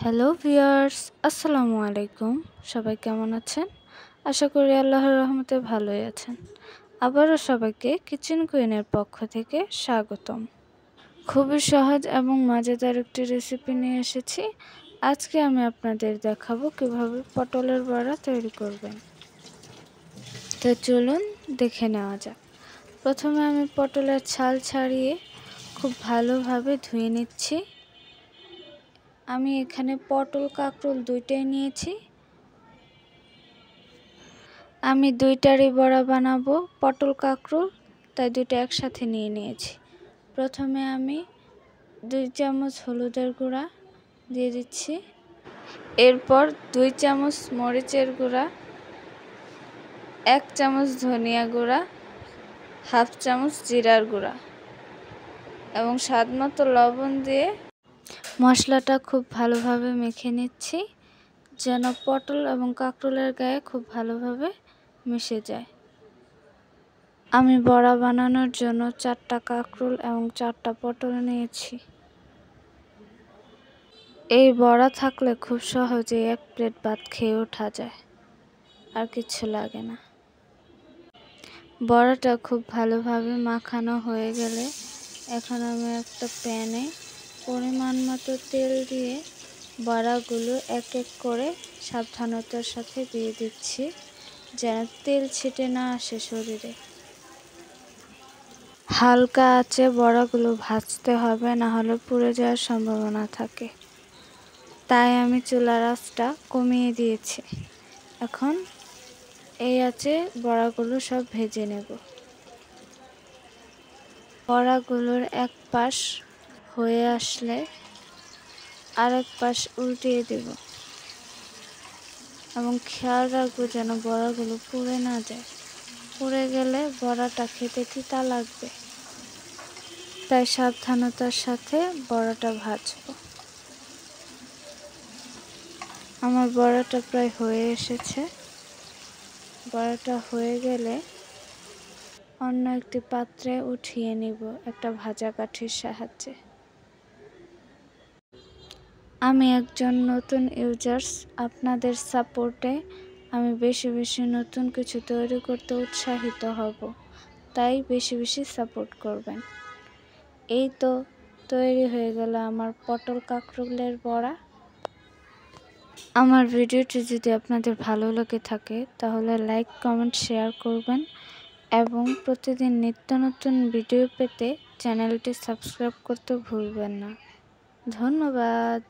Hello viewers, আসসালামু আলাইকুম। সবাই কেমন আছেন? আশা করি আল্লাহর রহমতে ভালোই আছেন। আবারও সবাইকে কিচেন কুইনের পক্ষ থেকে স্বাগতম। খুবই সহজ এবং মজাদার একটি রেসিপি নিয়ে এসেছি। আজকে আমি আপনাদের দেখাবো কিভাবে পটলের বড়া তৈরি করবেন। তো চলুন দেখে নেওয়া যাক। প্রথমে আমি পটলের ছাল ছাড়িয়ে খুব ভালোভাবে ধুয়ে নিচ্ছি। আমি এখানে পটল কাঁকরোল দুইটাই নিয়েছি। আমি দুইটারই বড়া বানাবো, পটল কাঁকরোল, তাই দুইটা একসাথে নিয়ে নিয়েছি। প্রথমে আমি 2 চামচ হলুদের গুঁড়া দিয়ে দিচ্ছি। এরপর 2 চামচ মরিচের গুঁড়া, 1 চামচ ধনিয়া গুঁড়া, 1/2 চামচ জিরার গুঁড়া এবং স্বাদমতো লবণ দিয়ে মশলাটা খুব ভালোভাবে মেখে নিচ্ছি, যেন পটল এবং কাঁকরোলের গায়ে খুব ভালোভাবে মিশে যায়। আমি বড়া বানানোর জন্য 4টা কাঁকরোল এবং 4টা পটল নিয়েছি। এই বড়া থাকলে খুব সহজেই 1 প্লেট ভাত খেয়ে ওঠা যায়, আর কিছু লাগে না। বড়াটা খুব ভালোভাবে মাখানো হয়ে গেলে এখন আমি একটা প্যানে পরিমাণ মতো তেল দিয়ে বড়াগুলো এক এক করে সাবধানতার সাথে দিয়ে দিচ্ছি, যেন তেল ছিটে না আসে শরীরে। হালকা আঁচে বড়াগুলো ভাজতে হবে, না হলে পুড়ে যাওয়ার সম্ভাবনা থাকে। তাই আমি চুলার আঁচটা কমিয়ে দিয়েছি। এখন এই আঁচে বড়াগুলো সব ভেজে নেব। বড়াগুলোর এক পাশ হয়ে আসলে আরেক পাশ উল্টিয়ে দেব এবং খেয়াল রাখবো যেন বড়াগুলো পুড়ে না যায়। পুড়ে গেলে বড়াটা খেতে তিতা লাগবে, তাই সাবধানতার সাথে বড়াটা ভাজবো। আমার বড়াটা প্রায় হয়ে এসেছে। বড়াটা হয়ে গেলে অন্য একটি পাত্রে উঠিয়ে নিব একটা ভাজা কাঠির সাহায্যে। আমি একজন নতুন ইউজার্স, আপনাদের সাপোর্টে আমি বেশি বেশি নতুন কিছু তৈরি করতে উৎসাহিত হব, তাই বেশি বেশি সাপোর্ট করবেন। এই তো তৈরি হয়ে গেল আমার পটল কাঁকরোলের বড়া। আমার ভিডিওটি যদি আপনাদের ভালো লেগে থাকে তাহলে লাইক, কমেন্ট, শেয়ার করবেন এবং প্রতিদিন নিত্য নতুন ভিডিও পেতে চ্যানেলটি সাবস্ক্রাইব করতে ভুলবেন না। ধন্যবাদ।